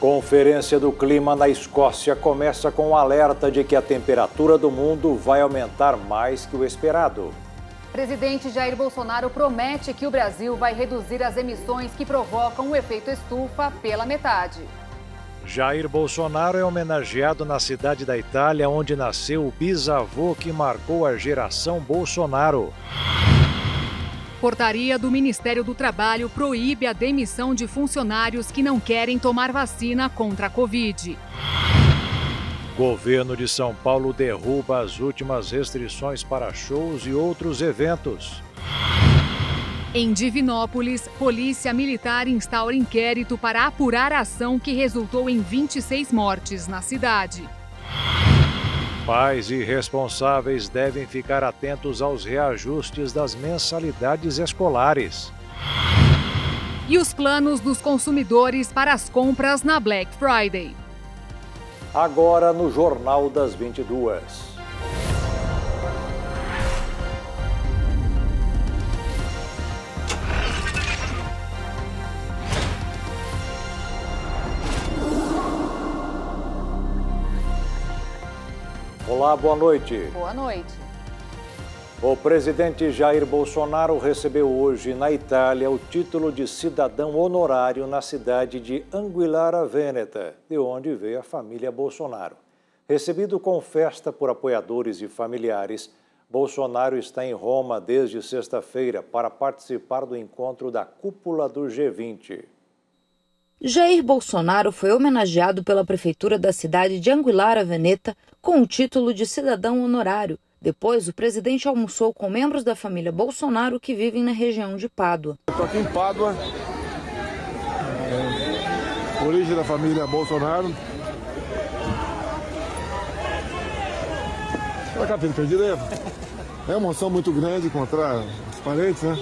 Conferência do Clima na Escócia começa com um alerta de que a temperatura do mundo vai aumentar mais que o esperado. Presidente Jair Bolsonaro promete que o Brasil vai reduzir as emissões que provocam o efeito estufa pela metade. Jair Bolsonaro é homenageado na cidade da Itália, onde nasceu o bisavô que marcou a geração Bolsonaro. Portaria do Ministério do Trabalho proíbe a demissão de funcionários que não querem tomar vacina contra a Covid. Governo de São Paulo derruba as últimas restrições para shows e outros eventos. Em Divinópolis, Polícia Militar instaura inquérito para apurar a ação que resultou em 26 mortes na cidade. Pais e responsáveis devem ficar atentos aos reajustes das mensalidades escolares. E os planos dos consumidores para as compras na Black Friday. Agora no Jornal das 22. Olá, boa noite. Boa noite. O presidente Jair Bolsonaro recebeu hoje na Itália o título de cidadão honorário na cidade de Anguillara Veneta, de onde veio a família Bolsonaro. Recebido com festa por apoiadores e familiares, Bolsonaro está em Roma desde sexta-feira para participar do encontro da cúpula do G20. Jair Bolsonaro foi homenageado pela prefeitura da cidade de Anguillara Veneta com o título de cidadão honorário. Depois, o presidente almoçou com membros da família Bolsonaro que vivem na região de Pádua. Estou aqui em Pádua, origem da família Bolsonaro. Olha cá, filho, perdido aí. É uma emoção muito grande encontrar os parentes, né?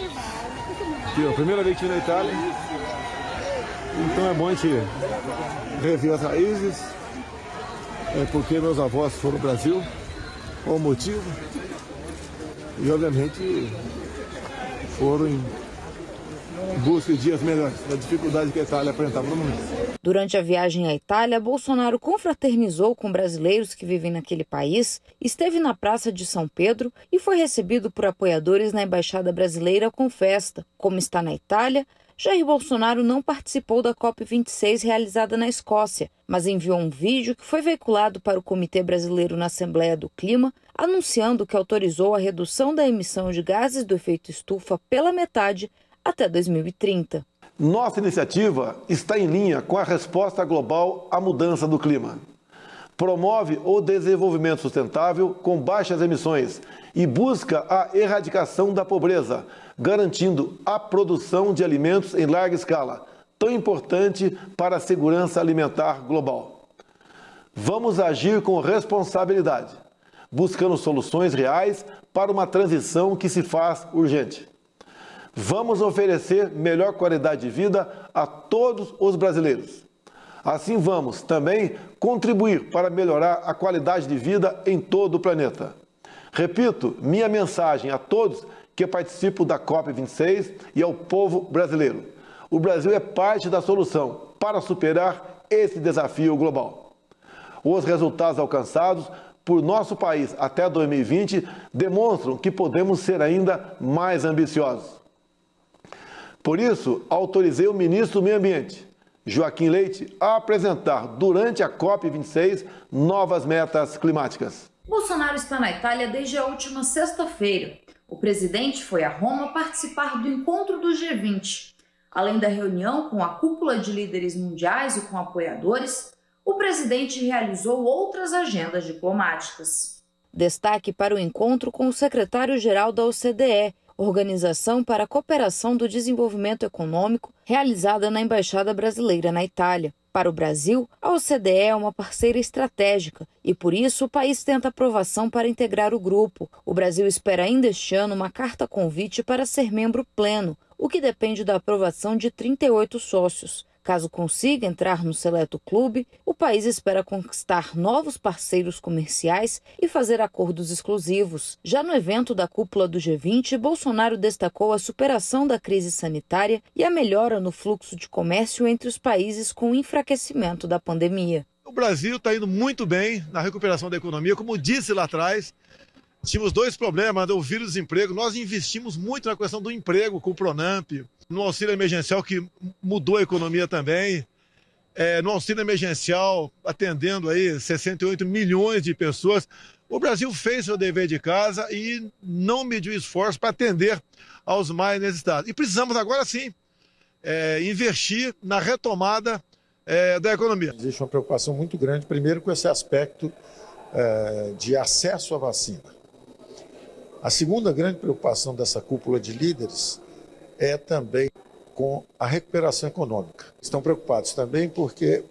Aqui, ó, primeira vez que vim na Itália. Então é bom a gente rever as raízes, porque meus avós foram no Brasil, qual o motivo, e obviamente foram em busca de dias melhores, da dificuldade que a Itália apresentava no mundo. Durante a viagem à Itália, Bolsonaro confraternizou com brasileiros que vivem naquele país, esteve na Praça de São Pedro e foi recebido por apoiadores na Embaixada Brasileira com festa. Como está na Itália, Jair Bolsonaro não participou da COP26 realizada na Escócia, mas enviou um vídeo que foi veiculado para o Comitê Brasileiro na Assembleia do Clima, anunciando que autorizou a redução da emissão de gases do efeito estufa pela metade até 2030. Nossa iniciativa está em linha com a resposta global à mudança do clima. Promove o desenvolvimento sustentável com baixas emissões e busca a erradicação da pobreza, garantindo a produção de alimentos em larga escala, tão importante para a segurança alimentar global. Vamos agir com responsabilidade, buscando soluções reais para uma transição que se faz urgente. Vamos oferecer melhor qualidade de vida a todos os brasileiros. Assim vamos também contribuir para melhorar a qualidade de vida em todo o planeta. Repito, minha mensagem a todos que participam da COP26 e ao povo brasileiro. O Brasil é parte da solução para superar esse desafio global. Os resultados alcançados por nosso país até 2020 demonstram que podemos ser ainda mais ambiciosos. Por isso, autorizei o ministro do Meio Ambiente, Joaquim Leite, a apresentar durante a COP26 novas metas climáticas. Bolsonaro está na Itália desde a última sexta-feira. O presidente foi a Roma participar do encontro do G20. Além da reunião com a cúpula de líderes mundiais e com apoiadores, o presidente realizou outras agendas diplomáticas. Destaque para o encontro com o secretário-geral da OCDE, Organização para a Cooperação do Desenvolvimento Econômico, realizada na Embaixada Brasileira na Itália. Para o Brasil, a OCDE é uma parceira estratégica e, por isso, o país tenta aprovação para integrar o grupo. O Brasil espera ainda este ano uma carta-convite para ser membro pleno, o que depende da aprovação de 38 sócios. Caso consiga entrar no seleto clube, o país espera conquistar novos parceiros comerciais e fazer acordos exclusivos. Já no evento da cúpula do G20, Bolsonaro destacou a superação da crise sanitária e a melhora no fluxo de comércio entre os países com o enfraquecimento da pandemia. O Brasil está indo muito bem na recuperação da economia. Como disse lá atrás, tínhamos dois problemas, o vírus e o desemprego. Nós investimos muito na questão do emprego com o Pronamp, no auxílio emergencial que mudou a economia também, no auxílio emergencial atendendo aí 68 milhões de pessoas. O Brasil fez seu dever de casa e não mediu esforço para atender aos mais necessitados. E precisamos agora sim investir na retomada da economia. Existe uma preocupação muito grande, primeiro com esse aspecto de acesso à vacina. A segunda grande preocupação dessa cúpula de líderes é também com a recuperação econômica. Estão preocupados também porque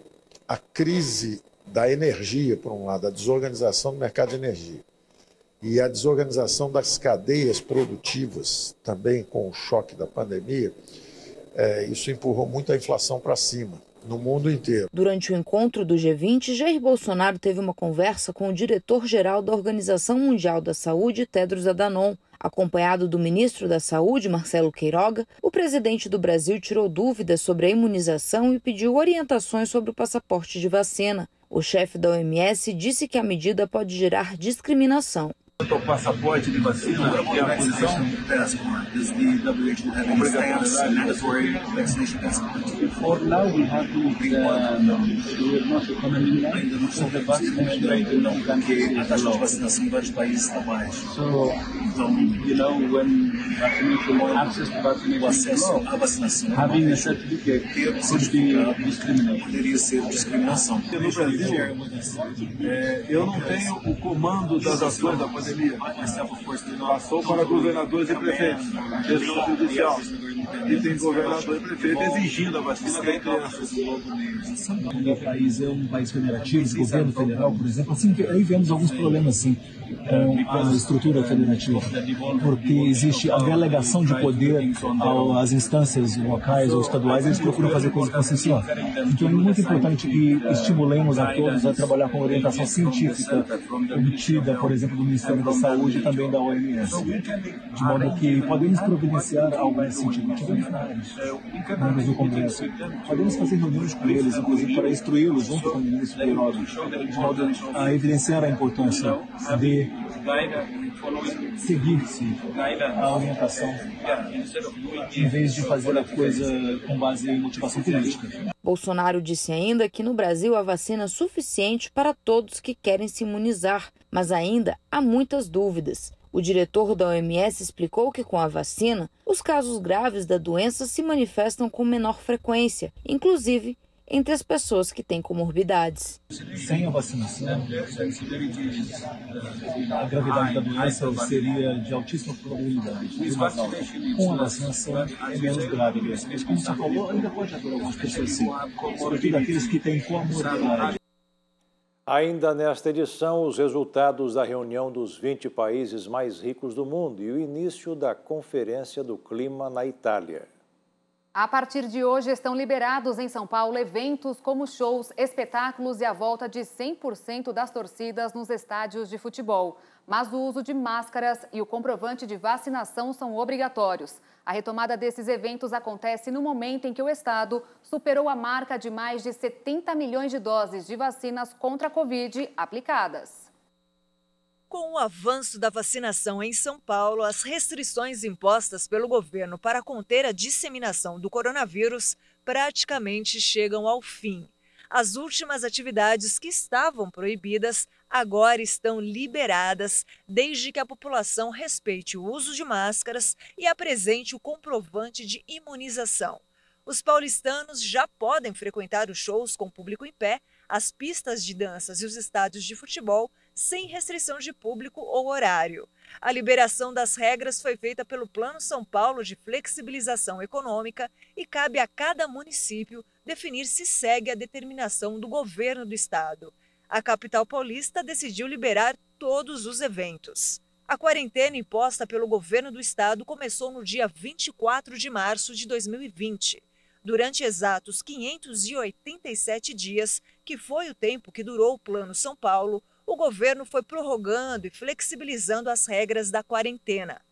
a crise da energia, por um lado, a desorganização do mercado de energia e a desorganização das cadeias produtivas, também com o choque da pandemia, isso empurrou muito a inflação para cima no mundo inteiro. Durante o encontro do G20, Jair Bolsonaro teve uma conversa com o diretor-geral da Organização Mundial da Saúde, Tedros Adhanom. Acompanhado do ministro da Saúde, Marcelo Queiroga, o presidente do Brasil tirou dúvidas sobre a imunização e pediu orientações sobre o passaporte de vacina. O chefe da OMS disse que a medida pode gerar discriminação. Quanto ao passaporte de vacina, que é a posição For now we have to nossa economia ainda não são vacinados, ainda não tem a taxa de vacinação em vários países está baixa. Então, when access to vaccination, o acesso à vacinação, having a certificate could be discrimination. Poderia ser discriminação. No Brasil, eu não tenho o comando das ações da pandemia. Passou para governadores e prefeitos, gestão judicial. E tem governador e prefeito exigindo a vacina das crianças. O país é um país federativo, o governo federal, por exemplo, assim, aí vemos alguns problemas assim, com a estrutura federativa, porque existe a delegação de poder às instâncias locais ou estaduais, eles procuram fazer coisas consensuais. Então é muito importante que estimulemos a todos a trabalhar com orientação científica obtida, por exemplo, do Ministério da Saúde e também da OMS, de modo que podemos providenciar algo nesse sentido. Membros do Congresso, podemos fazer reuniões com eles, inclusive para instruí-los junto com o ministro Queiroga, de modo a evidenciar a importância de seguir-se a orientação, em vez de fazer a coisa com base em motivação política. Bolsonaro disse ainda que no Brasil há vacina suficiente para todos que querem se imunizar, mas ainda há muitas dúvidas. O diretor da OMS explicou que com a vacina, os casos graves da doença se manifestam com menor frequência, inclusive entre as pessoas que têm comorbidades. Sem a vacinação, a gravidade da doença seria de altíssima probabilidade. Com a vacinação, é menos grave. Como você falou, ainda pode haver algumas pessoas assim, sobretudo aqueles que têm comorbidade. Ainda nesta edição, os resultados da reunião dos 20 países mais ricos do mundo e o início da Conferência do Clima na Itália. A partir de hoje, estão liberados em São Paulo eventos como shows, espetáculos e a volta de 100% das torcidas nos estádios de futebol. Mas o uso de máscaras e o comprovante de vacinação são obrigatórios. A retomada desses eventos acontece no momento em que o Estado superou a marca de mais de 70 milhões de doses de vacinas contra a Covid aplicadas. Com o avanço da vacinação em São Paulo, as restrições impostas pelo governo para conter a disseminação do coronavírus praticamente chegam ao fim. As últimas atividades que estavam proibidas agora estão liberadas, desde que a população respeite o uso de máscaras e apresente o comprovante de imunização. Os paulistanos já podem frequentar os shows com público em pé, as pistas de danças e os estádios de futebol sem restrição de público ou horário. A liberação das regras foi feita pelo Plano São Paulo de Flexibilização Econômica e cabe a cada município definir se segue a determinação do governo do estado. A capital paulista decidiu liberar todos os eventos. A quarentena imposta pelo governo do estado começou no dia 24 de março de 2020. Durante exatos 587 dias, que foi o tempo que durou o Plano São Paulo, o governo foi prorrogando e flexibilizando as regras da quarentena.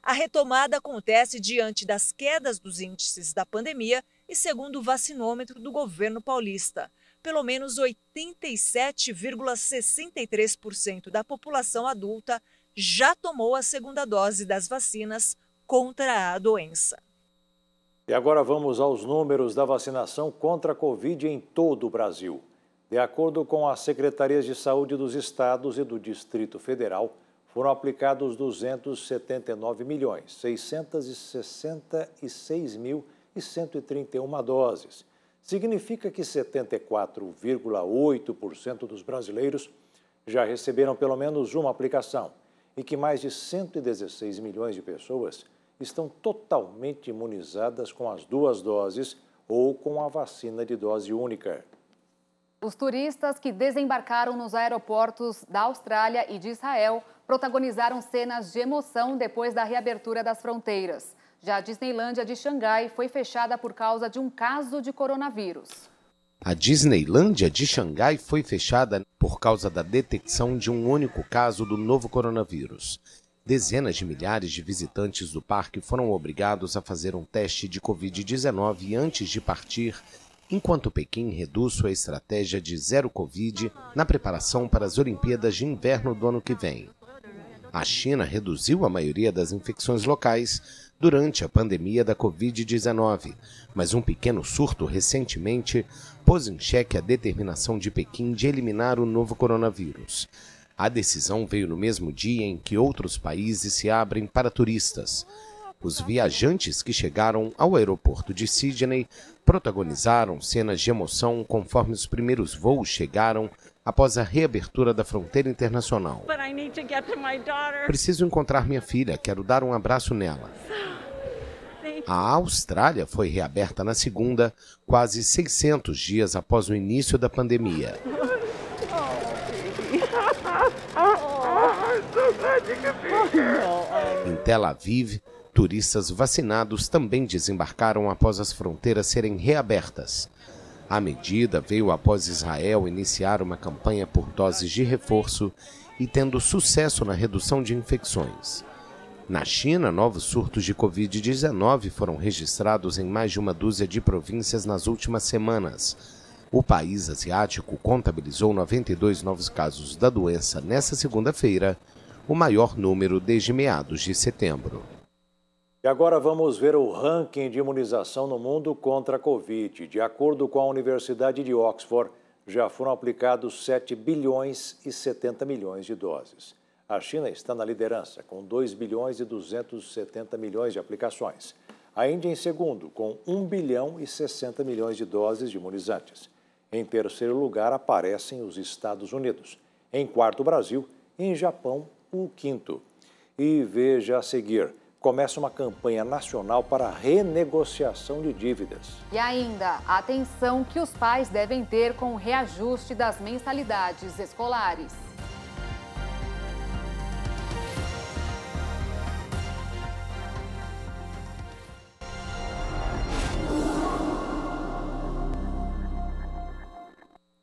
A retomada acontece diante das quedas dos índices da pandemia e segundo o vacinômetro do governo paulista. Pelo menos 87,63% da população adulta já tomou a segunda dose das vacinas contra a doença. E agora vamos aos números da vacinação contra a Covid em todo o Brasil. De acordo com as secretarias de saúde dos estados e do Distrito Federal, foram aplicados 279.666.131 doses. Significa que 74,8% dos brasileiros já receberam pelo menos uma aplicação e que mais de 116 milhões de pessoas estão totalmente imunizadas com as 2 doses ou com a vacina de dose única. Os turistas que desembarcaram nos aeroportos da Austrália e de Israel protagonizaram cenas de emoção depois da reabertura das fronteiras. Já a Disneylândia de Xangai foi fechada por causa de um caso de coronavírus. A Disneylândia de Xangai foi fechada por causa da detecção de um único caso do novo coronavírus. Dezenas de milhares de visitantes do parque foram obrigados a fazer um teste de Covid-19 antes de partir, enquanto Pequim reduz sua estratégia de zero Covid na preparação para as Olimpíadas de Inverno do ano que vem. A China reduziu a maioria das infecções locais durante a pandemia da Covid-19, mas um pequeno surto recentemente pôs em xeque a determinação de Pequim de eliminar o novo coronavírus. A decisão veio no mesmo dia em que outros países se abrem para turistas. Os viajantes que chegaram ao aeroporto de Sydney protagonizaram cenas de emoção conforme os primeiros voos chegaram após a reabertura da fronteira internacional. Preciso encontrar minha filha, quero dar um abraço nela. A Austrália foi reaberta na segunda, quase 600 dias após o início da pandemia. Em Tel Aviv, turistas vacinados também desembarcaram após as fronteiras serem reabertas. A medida veio após Israel iniciar uma campanha por doses de reforço e tendo sucesso na redução de infecções. Na China, novos surtos de Covid-19 foram registrados em mais de uma dúzia de províncias nas últimas semanas. O país asiático contabilizou 92 novos casos da doença nesta segunda-feira, o maior número desde meados de setembro. E agora vamos ver o ranking de imunização no mundo contra a Covid. De acordo com a Universidade de Oxford, já foram aplicados 7 bilhões e 70 milhões de doses. A China está na liderança, com 2 bilhões e 270 milhões de aplicações. A Índia em segundo, com 1 bilhão e 60 milhões de doses de imunizantes. Em terceiro lugar aparecem os Estados Unidos. Em quarto, o Brasil. E em Japão, o quinto. E veja a seguir. Começa uma campanha nacional para a renegociação de dívidas. E ainda, a atenção que os pais devem ter com o reajuste das mensalidades escolares.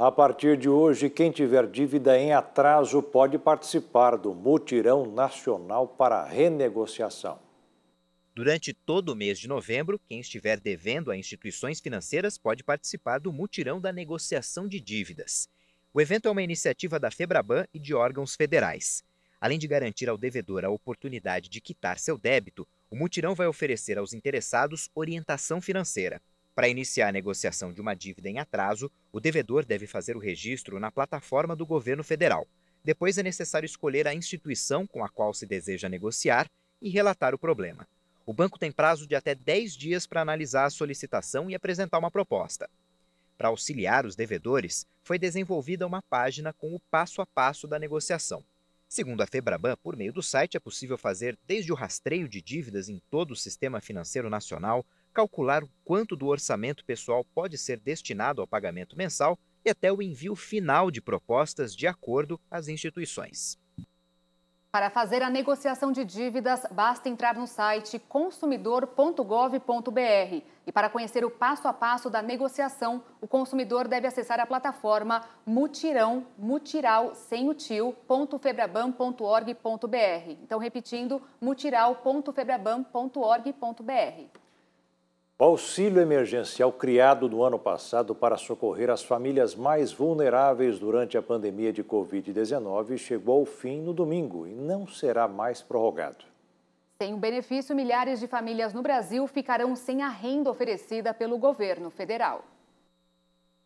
A partir de hoje, quem tiver dívida em atraso pode participar do Mutirão Nacional para a Renegociação. Durante todo o mês de novembro, quem estiver devendo a instituições financeiras pode participar do Mutirão da Negociação de Dívidas. O evento é uma iniciativa da FEBRABAN e de órgãos federais. Além de garantir ao devedor a oportunidade de quitar seu débito, o mutirão vai oferecer aos interessados orientação financeira. Para iniciar a negociação de uma dívida em atraso, o devedor deve fazer o registro na plataforma do governo federal. Depois é necessário escolher a instituição com a qual se deseja negociar e relatar o problema. O banco tem prazo de até 10 dias para analisar a solicitação e apresentar uma proposta. Para auxiliar os devedores, foi desenvolvida uma página com o passo a passo da negociação. Segundo a FEBRABAN, por meio do site é possível fazer desde o rastreio de dívidas em todo o sistema financeiro nacional, calcular o quanto do orçamento pessoal pode ser destinado ao pagamento mensal e até o envio final de propostas de acordo às instituições. Para fazer a negociação de dívidas, basta entrar no site consumidor.gov.br. E para conhecer o passo a passo da negociação, o consumidor deve acessar a plataforma mutiral.febraban.org.br. Então, repetindo, mutiral.febraban.org.br. O auxílio emergencial criado no ano passado para socorrer as famílias mais vulneráveis durante a pandemia de Covid-19 chegou ao fim no domingo e não será mais prorrogado. Sem o benefício, milhares de famílias no Brasil ficarão sem a renda oferecida pelo governo federal.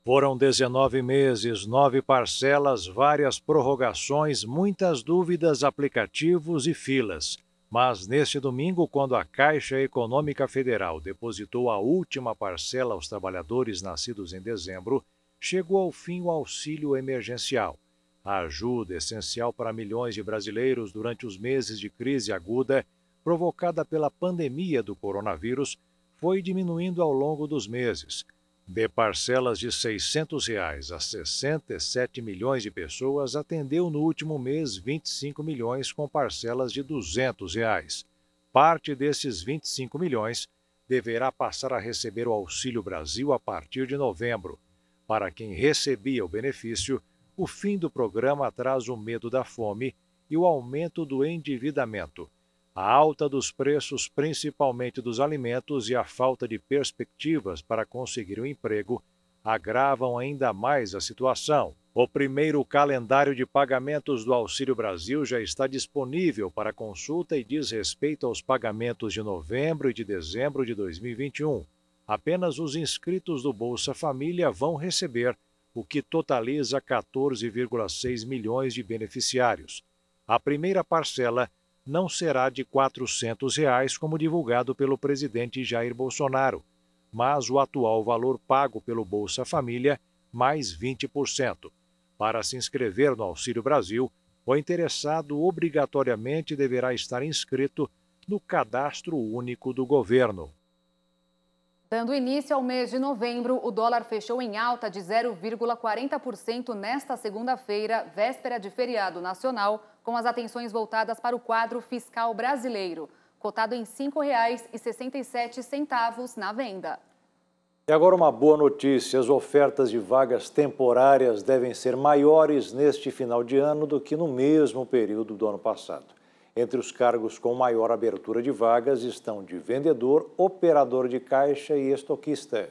Foram 19 meses, 9 parcelas, várias prorrogações, muitas dúvidas, aplicativos e filas. Mas neste domingo, quando a Caixa Econômica Federal depositou a última parcela aos trabalhadores nascidos em dezembro, chegou ao fim o auxílio emergencial. A ajuda essencial para milhões de brasileiros durante os meses de crise aguda provocada pela pandemia do coronavírus foi diminuindo ao longo dos meses. De parcelas de R$ 600 a 67 milhões de pessoas, atendeu no último mês 25 milhões com parcelas de R$ 200. Parte desses 25 milhões deverá passar a receber o Auxílio Brasil a partir de novembro. Para quem recebia o benefício, o fim do programa traz o medo da fome e o aumento do endividamento. A alta dos preços, principalmente dos alimentos, e a falta de perspectivas para conseguir um emprego agravam ainda mais a situação. O primeiro calendário de pagamentos do Auxílio Brasil já está disponível para consulta e diz respeito aos pagamentos de novembro e de dezembro de 2021. Apenas os inscritos do Bolsa Família vão receber, o que totaliza 14,6 milhões de beneficiários. A primeira parcela não será de R$ 400, como divulgado pelo presidente Jair Bolsonaro, mas o atual valor pago pelo Bolsa Família, mais 20%. Para se inscrever no Auxílio Brasil, o interessado obrigatoriamente deverá estar inscrito no Cadastro Único do Governo. Dando início ao mês de novembro, o dólar fechou em alta de 0,40% nesta segunda-feira, véspera de feriado nacional, com as atenções voltadas para o quadro fiscal brasileiro, cotado em R$ 5,67 na venda. E agora uma boa notícia: as ofertas de vagas temporárias devem ser maiores neste final de ano do que no mesmo período do ano passado. Entre os cargos com maior abertura de vagas estão de vendedor, operador de caixa e estoquista.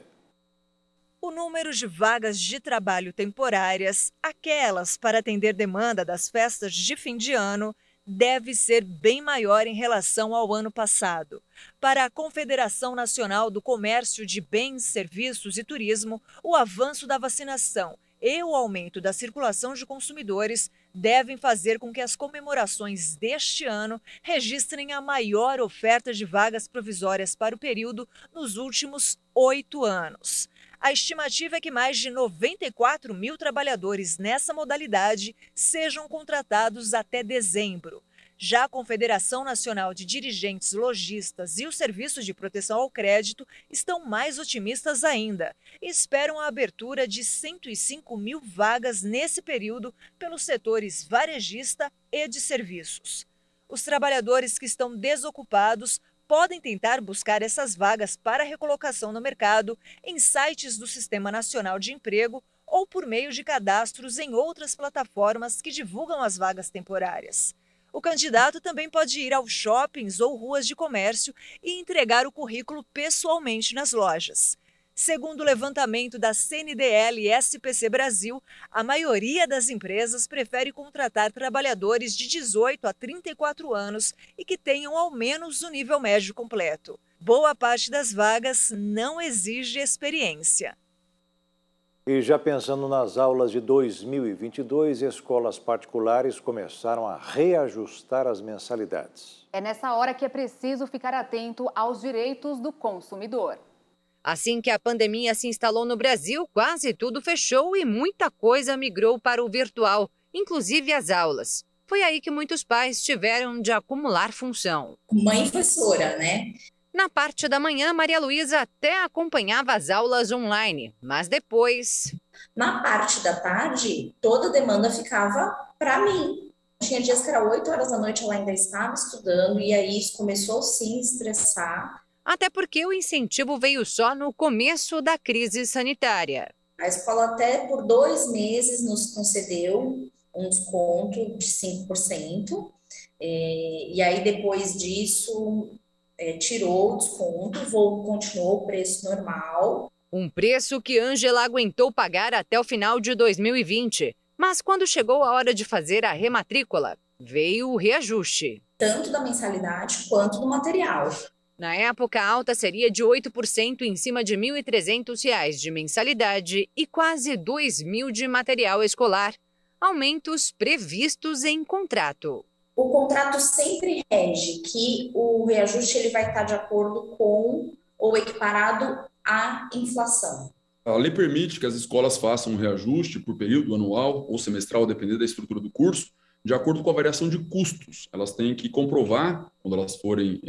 O número de vagas de trabalho temporárias, aquelas para atender demanda das festas de fim de ano, deve ser bem maior em relação ao ano passado. Para a Confederação Nacional do Comércio de Bens, Serviços e Turismo, o avanço da vacinação e o aumento da circulação de consumidores devem fazer com que as comemorações deste ano registrem a maior oferta de vagas provisórias para o período nos últimos 8 anos. A estimativa é que mais de 94 mil trabalhadores nessa modalidade sejam contratados até dezembro. Já a Confederação Nacional de Dirigentes Lojistas e os Serviços de Proteção ao Crédito estão mais otimistas ainda e esperam a abertura de 105 mil vagas nesse período pelos setores varejista e de serviços. Os trabalhadores que estão desocupados podem tentar buscar essas vagas para recolocação no mercado em sites do Sistema Nacional de Emprego ou por meio de cadastros em outras plataformas que divulgam as vagas temporárias. O candidato também pode ir aos shoppings ou ruas de comércio e entregar o currículo pessoalmente nas lojas. Segundo o levantamento da CNDL e SPC Brasil, a maioria das empresas prefere contratar trabalhadores de 18 a 34 anos e que tenham ao menos o nível médio completo. Boa parte das vagas não exige experiência. E já pensando nas aulas de 2022, escolas particulares começaram a reajustar as mensalidades. É nessa hora que é preciso ficar atento aos direitos do consumidor. Assim que a pandemia se instalou no Brasil, quase tudo fechou e muita coisa migrou para o virtual, inclusive as aulas. Foi aí que muitos pais tiveram de acumular função. Mãe professora, né? Na parte da manhã, Maria Luísa até acompanhava as aulas online, mas depois... Na parte da tarde, toda a demanda ficava para mim. Tinha dias que era 8 horas da noite, ela ainda estava estudando, e aí isso começou sim a estressar. Até porque o incentivo veio só no começo da crise sanitária. A escola até por 2 meses nos concedeu um desconto de 5%, e aí depois disso tirou o desconto, continuou o preço normal. Um preço que Ângela aguentou pagar até o final de 2020. Mas quando chegou a hora de fazer a rematrícula, veio o reajuste. Tanto da mensalidade quanto do material. Na época, a alta seria de 8% em cima de R$ 1.300 de mensalidade e quase R$ 2.000 de material escolar. Aumentos previstos em contrato. O contrato sempre rege que o reajuste ele vai estar de acordo com ou equiparado à inflação. A lei permite que as escolas façam um reajuste por período anual ou semestral, dependendo da estrutura do curso, de acordo com a variação de custos. Elas têm que comprovar, quando elas forem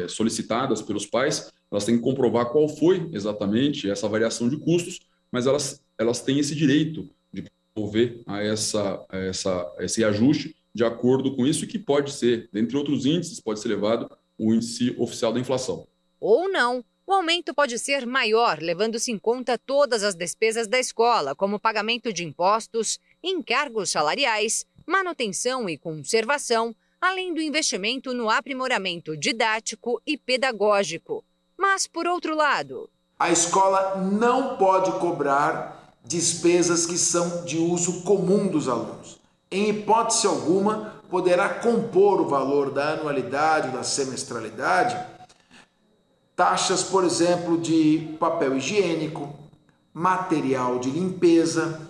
solicitadas pelos pais, elas têm que comprovar qual foi exatamente essa variação de custos, mas elas têm esse direito de promover esse ajuste de acordo com isso, e que pode ser, dentre outros índices, pode ser levado o índice oficial da inflação. Ou não. O aumento pode ser maior, levando-se em conta todas as despesas da escola, como pagamento de impostos, encargos salariais, manutenção e conservação, além do investimento no aprimoramento didático e pedagógico. Mas, por outro lado, a escola não pode cobrar despesas que são de uso comum dos alunos. Em hipótese alguma, poderá compor o valor da anualidade ou da semestralidade taxas, por exemplo, de papel higiênico, material de limpeza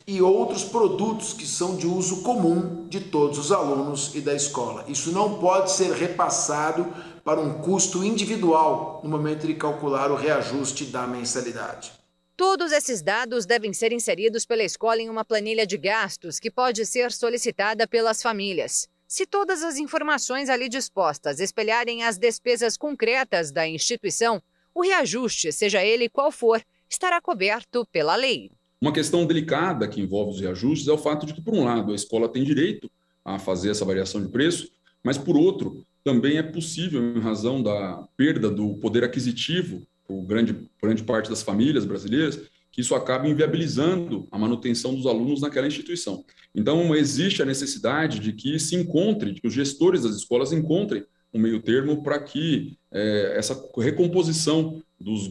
e outros produtos que são de uso comum de todos os alunos e da escola. Isso não pode ser repassado para um custo individual no momento de calcular o reajuste da mensalidade. Todos esses dados devem ser inseridos pela escola em uma planilha de gastos que pode ser solicitada pelas famílias. Se todas as informações ali dispostas espelharem as despesas concretas da instituição, o reajuste, seja ele qual for, estará coberto pela lei. Uma questão delicada que envolve os reajustes é o fato de que, por um lado, a escola tem direito a fazer essa variação de preço, mas, por outro, também é possível, em razão da perda do poder aquisitivo por grande parte das famílias brasileiras, que isso acaba inviabilizando a manutenção dos alunos naquela instituição. Então, existe a necessidade de que que os gestores das escolas encontrem um meio termo para que essa recomposição dos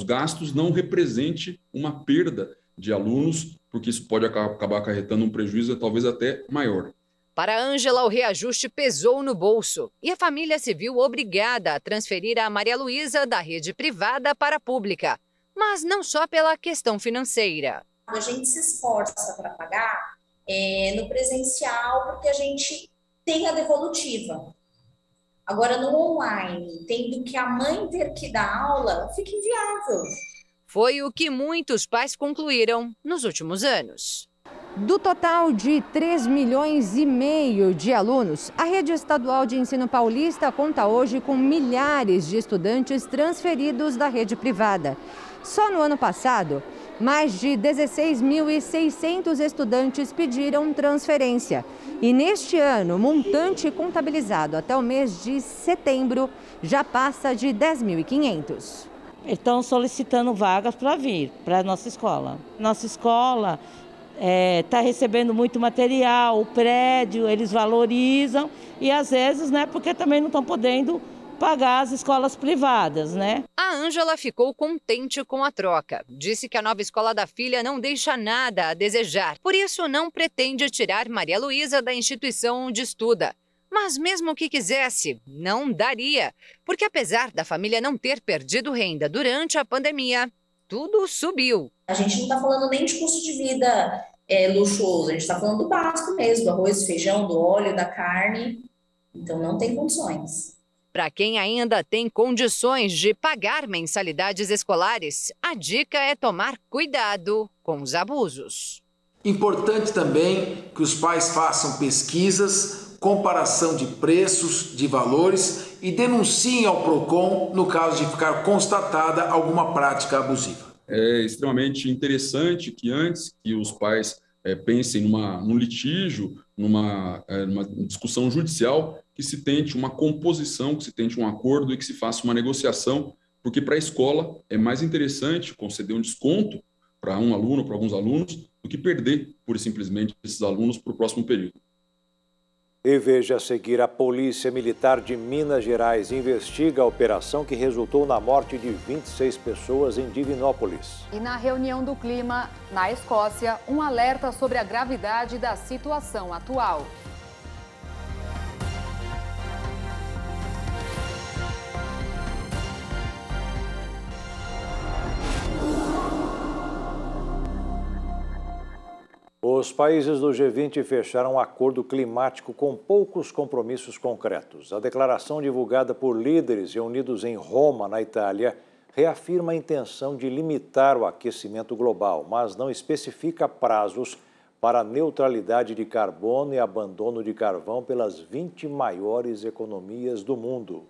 gastos não represente uma perda de alunos, porque isso pode acabar acarretando um prejuízo talvez até maior. Para Ângela, o reajuste pesou no bolso e a família se viu obrigada a transferir a Maria Luísa da rede privada para a pública. Mas não só pela questão financeira. A gente se esforça para pagar no presencial porque a gente tem a devolutiva. Agora, no online, tendo que a mãe ter que dar aula, fica inviável. Foi o que muitos pais concluíram nos últimos anos. Do total de 3,5 milhões de alunos, a rede estadual de ensino paulista conta hoje com milhares de estudantes transferidos da rede privada. Só no ano passado, mais de 16.600 estudantes pediram transferência. E neste ano, o montante contabilizado até o mês de setembro já passa de 10.500. Estão solicitando vagas para vir para a nossa escola. Nossa escola está recebendo muito material, o prédio, eles valorizam e às vezes, porque também não estão podendo pagar as escolas privadas, A Ângela ficou contente com a troca. Disse que a nova escola da filha não deixa nada a desejar. Por isso, não pretende tirar Maria Luísa da instituição onde estuda. Mas mesmo que quisesse, não daria. Porque apesar da família não ter perdido renda durante a pandemia, tudo subiu. A gente não está falando nem de custo de vida luxuoso, a gente está falando do básico mesmo, do arroz, do feijão, do óleo, da carne. Então não tem condições. Para quem ainda tem condições de pagar mensalidades escolares, a dica é tomar cuidado com os abusos. Importante também que os pais façam pesquisas, comparação de preços, de valores e denunciem ao PROCON no caso de ficar constatada alguma prática abusiva. É extremamente interessante que antes que os pais pensem num litígio, numa discussão judicial, que se tente uma composição, que se tente um acordo e que se faça uma negociação, porque para a escola é mais interessante conceder um desconto para um aluno, para alguns alunos, do que perder, pura e simplesmente, esses alunos para o próximo período. E veja a seguir, a Polícia Militar de Minas Gerais investiga a operação que resultou na morte de 26 pessoas em Divinópolis. E na reunião do clima, na Escócia, um alerta sobre a gravidade da situação atual. Os países do G20 fecharam um acordo climático com poucos compromissos concretos. A declaração divulgada por líderes reunidos em Roma, na Itália, reafirma a intenção de limitar o aquecimento global, mas não especifica prazos para a neutralidade de carbono e abandono de carvão pelas 20 maiores economias do mundo.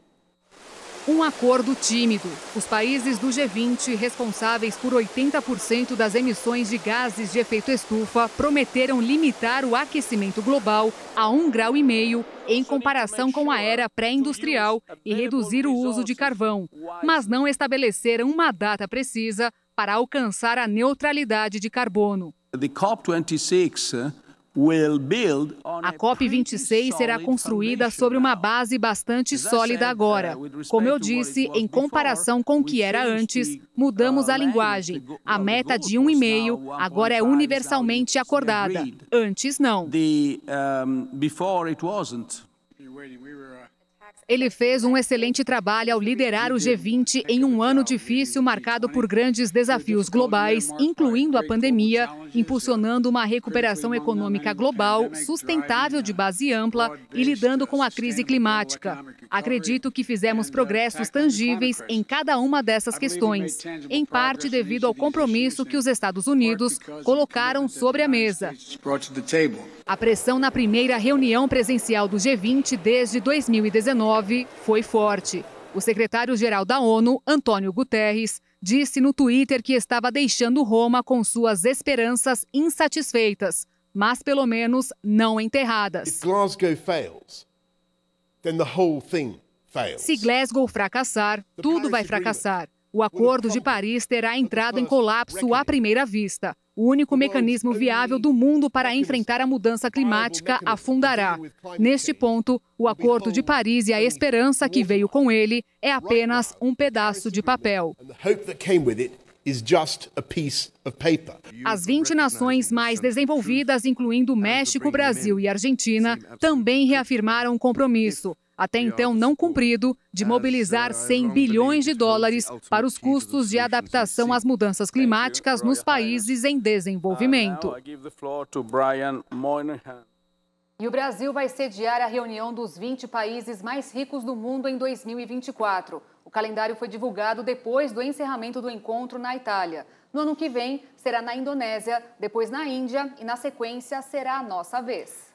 Um acordo tímido. Os países do G20, responsáveis por 80% das emissões de gases de efeito estufa, prometeram limitar o aquecimento global a 1,5 graus em comparação com a era pré-industrial e reduzir o uso de carvão, mas não estabeleceram uma data precisa para alcançar a neutralidade de carbono. A COP26 será construída sobre uma base bastante sólida agora. Como eu disse, em comparação com o que era antes, mudamos a linguagem. A meta de 1,5 agora é universalmente acordada. Antes, não. Ele fez um excelente trabalho ao liderar o G20 em um ano difícil marcado por grandes desafios globais, incluindo a pandemia, impulsionando uma recuperação econômica global, sustentável de base ampla e lidando com a crise climática. Acredito que fizemos progressos tangíveis em cada uma dessas questões, em parte devido ao compromisso que os Estados Unidos colocaram sobre a mesa. A pressão na primeira reunião presencial do G20 desde 2019 foi forte. O secretário-geral da ONU, Antônio Guterres, disse no Twitter que estava deixando Roma com suas esperanças insatisfeitas, mas pelo menos não enterradas. Se Glasgow fracassar, tudo vai fracassar. O Acordo de Paris terá entrado em colapso à primeira vista. O único mecanismo viável do mundo para enfrentar a mudança climática afundará. Neste ponto, o Acordo de Paris e a esperança que veio com ele é apenas um pedaço de papel. As 20 nações mais desenvolvidas, incluindo México, Brasil e Argentina, também reafirmaram o compromisso, até então não cumprido, de mobilizar 100 bilhões de dólares para os custos de adaptação às mudanças climáticas nos países em desenvolvimento. E o Brasil vai sediar a reunião dos 20 países mais ricos do mundo em 2024. O calendário foi divulgado depois do encerramento do encontro na Itália. No ano que vem, será na Indonésia, depois na Índia e, na sequência, será a nossa vez.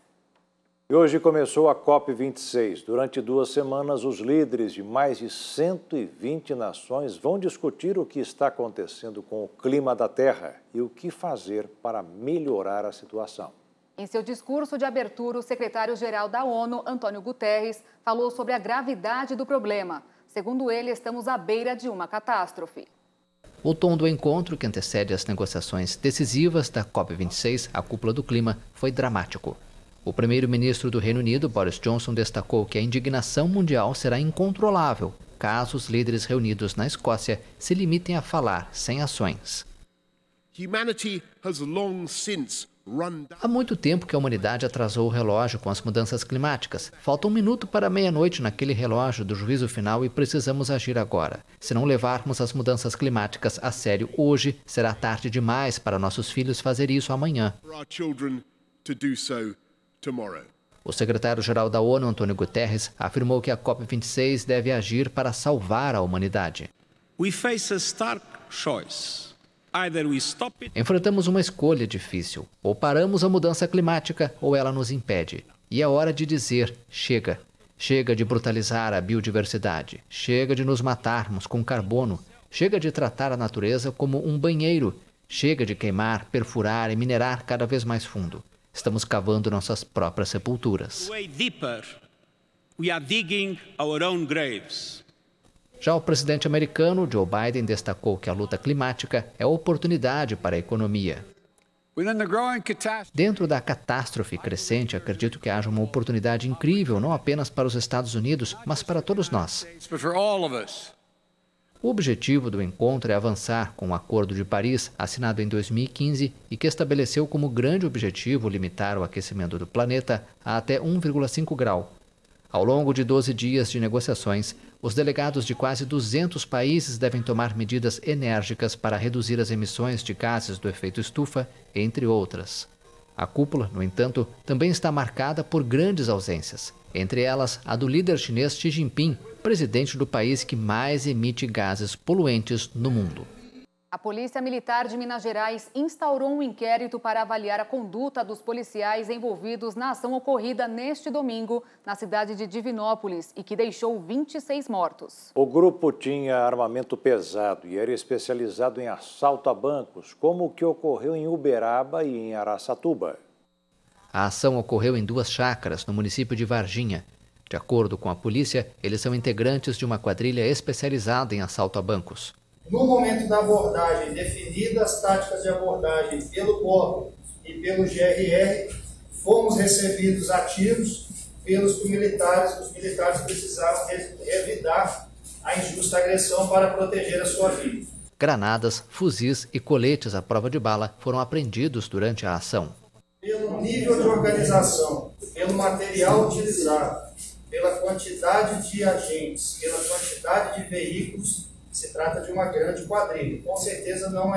E hoje começou a COP26. Durante 2 semanas, os líderes de mais de 120 nações vão discutir o que está acontecendo com o clima da Terra e o que fazer para melhorar a situação. Em seu discurso de abertura, o secretário-geral da ONU, Antônio Guterres, falou sobre a gravidade do problema. Segundo ele, estamos à beira de uma catástrofe. O tom do encontro que antecede as negociações decisivas da COP26, a cúpula do clima, foi dramático. O primeiro-ministro do Reino Unido, Boris Johnson, destacou que a indignação mundial será incontrolável caso os líderes reunidos na Escócia se limitem a falar sem ações. Há muito tempo que a humanidade atrasou o relógio com as mudanças climáticas. Falta 1 minuto para meia-noite naquele relógio do juízo final e precisamos agir agora. Se não levarmos as mudanças climáticas a sério hoje, será tarde demais para nossos filhos fazer isso amanhã. O secretário-geral da ONU, Antônio Guterres, afirmou que a COP26 deve agir para salvar a humanidade. Enfrentamos uma escolha difícil. Ou paramos a mudança climática ou ela nos impede. E é hora de dizer: chega. Chega de brutalizar a biodiversidade. Chega de nos matarmos com carbono. Chega de tratar a natureza como um banheiro. Chega de queimar, perfurar e minerar cada vez mais fundo. Estamos cavando nossas próprias sepulturas. Já o presidente americano, Joe Biden, destacou que a luta climática é oportunidade para a economia. Dentro da catástrofe crescente, acredito que haja uma oportunidade incrível, não apenas para os Estados Unidos, mas para todos nós. O objetivo do encontro é avançar com o Acordo de Paris, assinado em 2015 e que estabeleceu como grande objetivo limitar o aquecimento do planeta a até 1,5 grau. Ao longo de 12 dias de negociações, os delegados de quase 200 países devem tomar medidas enérgicas para reduzir as emissões de gases do efeito estufa, entre outras. A cúpula, no entanto, também está marcada por grandes ausências, entre elas a do líder chinês Xi Jinping, presidente do país que mais emite gases poluentes no mundo. A Polícia Militar de Minas Gerais instaurou um inquérito para avaliar a conduta dos policiais envolvidos na ação ocorrida neste domingo na cidade de Divinópolis e que deixou 26 mortos. O grupo tinha armamento pesado e era especializado em assalto a bancos, como o que ocorreu em Uberaba e em Araçatuba. A ação ocorreu em 2 chácaras no município de Varginha. De acordo com a polícia, eles são integrantes de uma quadrilha especializada em assalto a bancos. No momento da abordagem, definidas as táticas de abordagem pelo BOP e pelo GRR, fomos recebidos a tiros pelos militares. Os militares precisaram revidar a injusta agressão para proteger a sua vida. Granadas, fuzis e coletes à prova de bala foram apreendidos durante a ação. Pelo nível de organização, pelo material utilizado, pela quantidade de agentes, pela quantidade de veículos, se trata de uma grande quadrilha. Com certeza não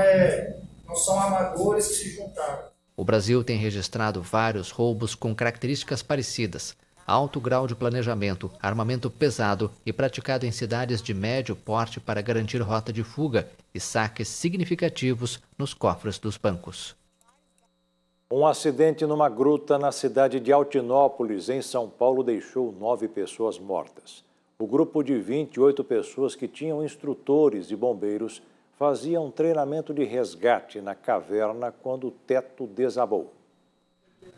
são amadores que se juntaram. O Brasil tem registrado vários roubos com características parecidas. Alto grau de planejamento, armamento pesado e praticado em cidades de médio porte para garantir rota de fuga e saques significativos nos cofres dos bancos. Um acidente numa gruta na cidade de Altinópolis, em São Paulo, deixou 9 pessoas mortas. O grupo de 28 pessoas que tinham instrutores e bombeiros fazia um treinamento de resgate na caverna quando o teto desabou.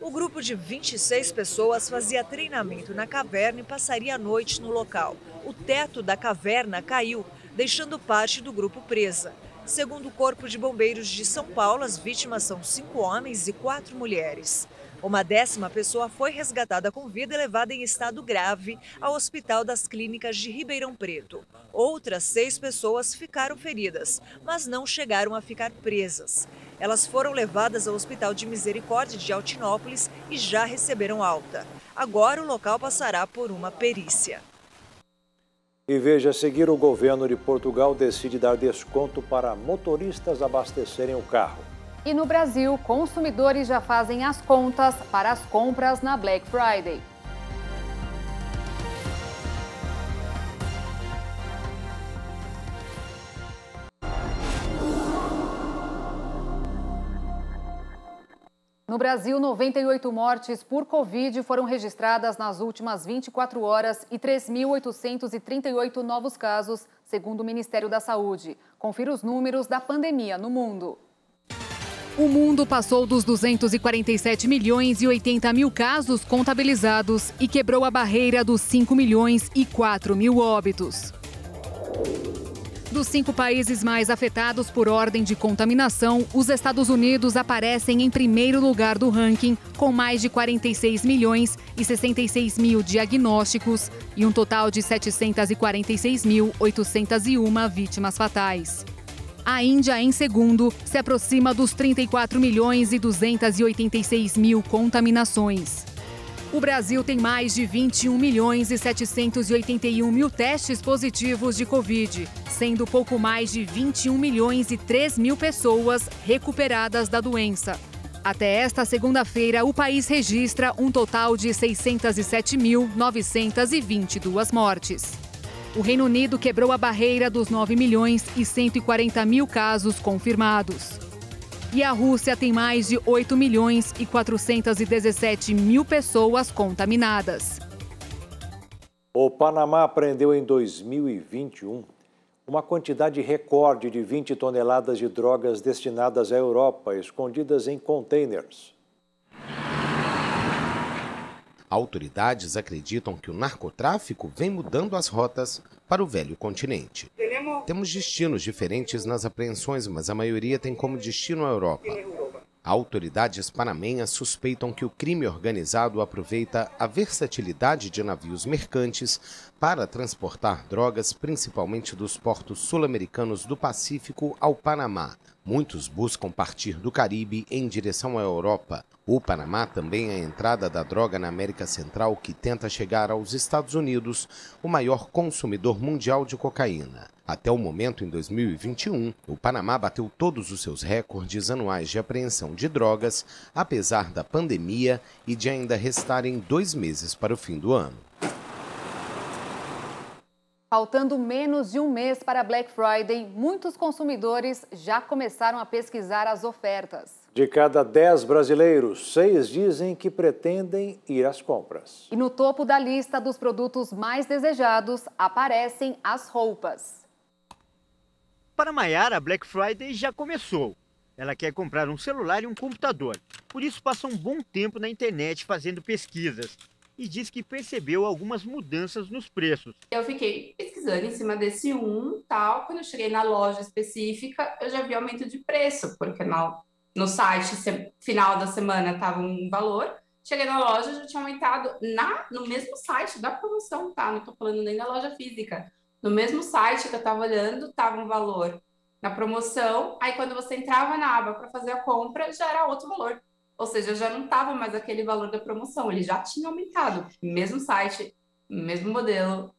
O grupo de 26 pessoas fazia treinamento na caverna e passaria a noite no local. O teto da caverna caiu, deixando parte do grupo presa. Segundo o Corpo de Bombeiros de São Paulo, as vítimas são 5 homens e 4 mulheres. Uma 10ª pessoa foi resgatada com vida e levada em estado grave ao Hospital das Clínicas de Ribeirão Preto. Outras 6 pessoas ficaram feridas, mas não chegaram a ficar presas. Elas foram levadas ao Hospital de Misericórdia de Altinópolis e já receberam alta. Agora o local passará por uma perícia. E veja, a seguir, o governo de Portugal decide dar desconto para motoristas abastecerem o carro. E no Brasil, consumidores já fazem as contas para as compras na Black Friday. No Brasil, 98 mortes por Covid foram registradas nas últimas 24 horas e 3.838 novos casos, segundo o Ministério da Saúde. Confira os números da pandemia no mundo. O mundo passou dos 247 milhões e 80 mil casos contabilizados e quebrou a barreira dos 5 milhões e 4 mil óbitos. Dos 5 países mais afetados por ordem de contaminação, os Estados Unidos aparecem em primeiro lugar do ranking, com mais de 46 milhões e 66 mil diagnósticos e um total de 746.801 vítimas fatais. A Índia, em segundo, se aproxima dos 34 milhões e 286 mil contaminações. O Brasil tem mais de 21 milhões e 781 mil testes positivos de Covid, sendo pouco mais de 21 milhões e 3 mil pessoas recuperadas da doença. Até esta segunda-feira, o país registra um total de 607.922 mortes. O Reino Unido quebrou a barreira dos 9 milhões e 140 mil casos confirmados. E a Rússia tem mais de 8 milhões e 417 mil pessoas contaminadas. O Panamá prendeu em 2021 uma quantidade recorde de 20 toneladas de drogas destinadas à Europa, escondidas em containers. Autoridades acreditam que o narcotráfico vem mudando as rotas para o velho continente. Temos destinos diferentes nas apreensões, mas a maioria tem como destino a Europa. Autoridades panamenhas suspeitam que o crime organizado aproveita a versatilidade de navios mercantes para transportar drogas, principalmente dos portos sul-americanos do Pacífico ao Panamá. Muitos buscam partir do Caribe em direção à Europa. O Panamá também é a entrada da droga na América Central, que tenta chegar aos Estados Unidos, o maior consumidor mundial de cocaína. Até o momento, em 2021, o Panamá bateu todos os seus recordes anuais de apreensão de drogas, apesar da pandemia e de ainda restarem 2 meses para o fim do ano. Faltando menos de um mês para Black Friday, muitos consumidores já começaram a pesquisar as ofertas. De cada 10 brasileiros, 6 dizem que pretendem ir às compras. E no topo da lista dos produtos mais desejados aparecem as roupas. Para Maiara, a Black Friday já começou. Ela quer comprar um celular e um computador. Por isso passa um bom tempo na internet fazendo pesquisas. E diz que percebeu algumas mudanças nos preços. Eu fiquei pesquisando em cima desse tal. Quando eu cheguei na loja específica, eu já vi aumento de preço, porque no site, final da semana, estava um valor. Cheguei na loja, já tinha aumentado no mesmo site da promoção, tá? Não estou falando nem da loja física. No mesmo site que eu estava olhando, estava um valor na promoção. Aí, quando você entrava na aba para fazer a compra, já era outro valor. Ou seja, já não estava mais aquele valor da promoção, ele já tinha aumentado. Mesmo site, mesmo modelo,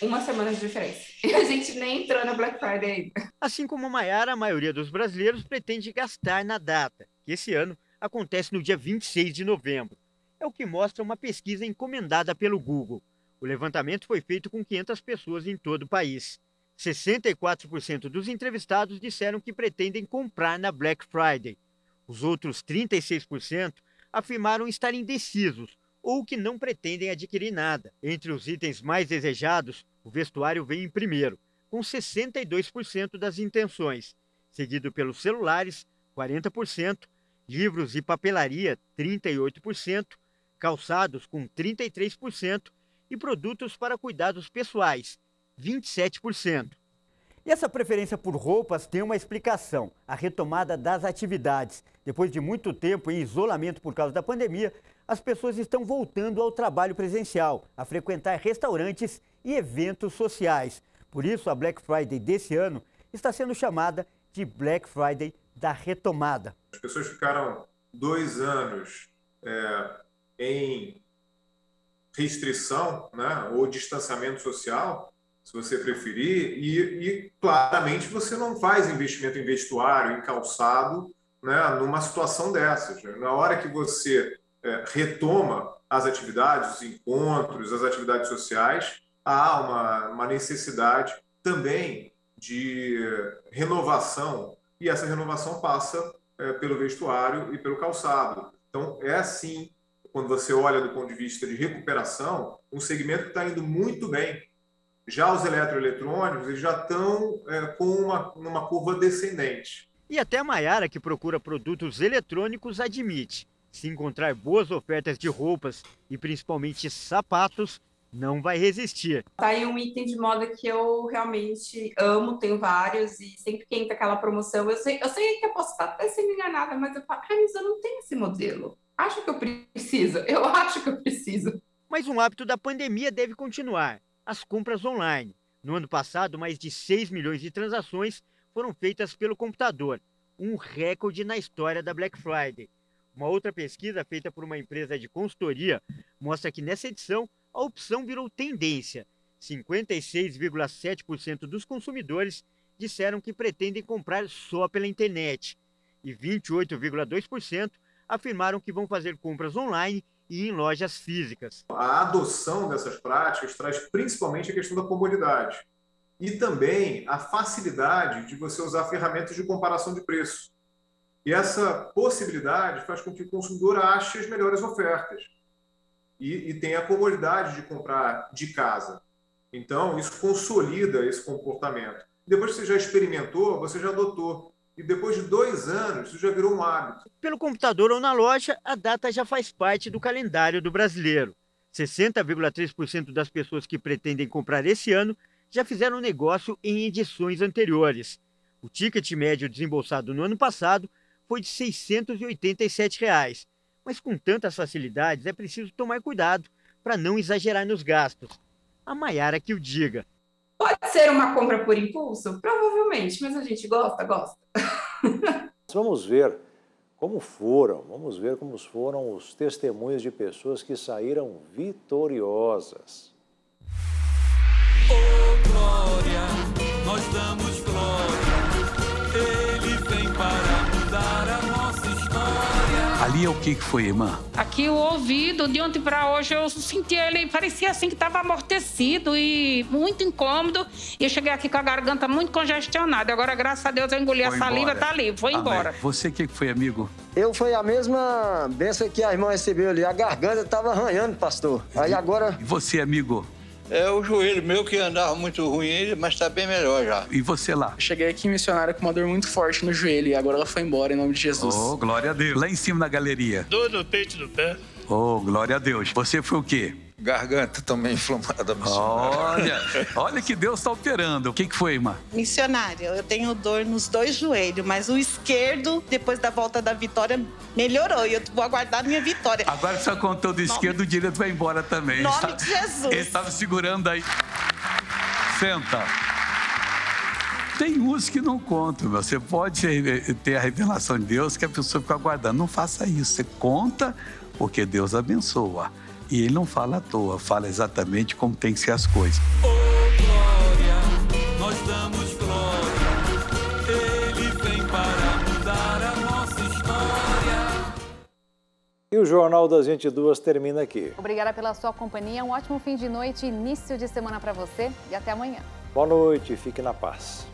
1 semana de diferença. E a gente nem entrou na Black Friday ainda. Assim como a Maiara, a maioria dos brasileiros pretende gastar na data, que esse ano acontece no dia 26 de novembro. É o que mostra uma pesquisa encomendada pelo Google. O levantamento foi feito com 500 pessoas em todo o país. 64% dos entrevistados disseram que pretendem comprar na Black Friday. Os outros 36% afirmaram estar indecisos ou que não pretendem adquirir nada. Entre os itens mais desejados, o vestuário vem em primeiro, com 62% das intenções, seguido pelos celulares, 40%, livros e papelaria, 38%, calçados, com 33%, e produtos para cuidados pessoais, 27%. E essa preferência por roupas tem uma explicação: a retomada das atividades. Depois de muito tempo em isolamento por causa da pandemia, as pessoas estão voltando ao trabalho presencial, a frequentar restaurantes e eventos sociais. Por isso, a Black Friday desse ano está sendo chamada de Black Friday da retomada. As pessoas ficaram 2 anos em restrição, né, ou distanciamento social, se você preferir, e claramente você não faz investimento em vestuário, em calçado, né, numa situação dessas. Na hora que você retoma as atividades, os encontros, as atividades sociais, há uma necessidade também de renovação, e essa renovação passa pelo vestuário e pelo calçado. Então, é assim, quando você olha do ponto de vista de recuperação, um segmento que está indo muito bem. Já os eletroeletrônicos, eles já estão com uma curva descendente. E até a Maiara, que procura produtos eletrônicos, admite: se encontrar boas ofertas de roupas e principalmente sapatos, não vai resistir. Tá aí um item de moda que eu realmente amo, tenho vários, e sempre que entra aquela promoção, eu sei que eu posso estar até sendo enganada, mas eu falo, mas eu não tenho esse modelo. Acho que eu preciso, eu acho que eu preciso. Mas um hábito da pandemia deve continuar: as compras online. No ano passado, mais de 6 milhões de transações foram feitas pelo computador, um recorde na história da Black Friday. Uma outra pesquisa feita por uma empresa de consultoria mostra que nessa edição a opção virou tendência. 56,7% dos consumidores disseram que pretendem comprar só pela internet e 28,2% afirmaram que vão fazer compras online e em lojas físicas. A adoção dessas práticas traz principalmente a questão da comodidade e também a facilidade de você usar ferramentas de comparação de preço. E essa possibilidade faz com que o consumidor ache as melhores ofertas e tenha a comodidade de comprar de casa. Então, isso consolida esse comportamento. Depois que você já experimentou, você já adotou. E depois de 2 anos, isso já virou um hábito. Pelo computador ou na loja, a data já faz parte do calendário do brasileiro. 60,3% das pessoas que pretendem comprar esse ano já fizeram negócio em edições anteriores. O ticket médio desembolsado no ano passado foi de R$ 687. Mas com tantas facilidades, é preciso tomar cuidado para não exagerar nos gastos. A Maiara que o diga. Pode ser uma compra por impulso? Provavelmente, mas a gente gosta. Vamos ver como foram os testemunhos de pessoas que saíram vitoriosas. Oh, glória, nós damos glória, ele vem para mudar a nossa história. Ali é o que foi, irmã? Aqui o ouvido, de ontem para hoje, eu senti ele, parecia assim que estava amortecido e muito incômodo. E eu cheguei aqui com a garganta muito congestionada. Agora, graças a Deus, eu engoli a saliva, tá ali, foi embora. Você o que foi, amigo? Eu fui a mesma bênção que a irmã recebeu ali. A garganta estava arranhando, pastor. Aí agora... E você, amigo? É o joelho meu que andava muito ruim, mas está bem melhor já. E você lá? Cheguei aqui missionária com uma dor muito forte no joelho e agora ela foi embora em nome de Jesus. Oh, glória a Deus. Lá em cima na galeria? Dor no peito do pé. Oh, glória a Deus. Você foi o quê? Garganta também inflamada, missionária. Olha que Deus está operando. O que foi, irmã? Missionária, eu tenho dor nos 2 joelhos, mas o esquerdo, depois da volta da vitória, melhorou. E eu vou aguardar a minha vitória. Agora só contou do esquerdo, o direito vai embora também. Em nome de Jesus. Ele estava segurando aí. Senta. Tem uns que não contam, meu. Você pode ter a revelação de Deus que a pessoa fica aguardando. Não faça isso. Você conta porque Deus abençoa. E ele não fala à toa, fala exatamente como tem que ser as coisas. Oh, glória, nós damos glória, ele vem para mudar a nossa história. E o Jornal das 22 termina aqui. Obrigada pela sua companhia, um ótimo fim de noite, início de semana para você e até amanhã. Boa noite, fique na paz.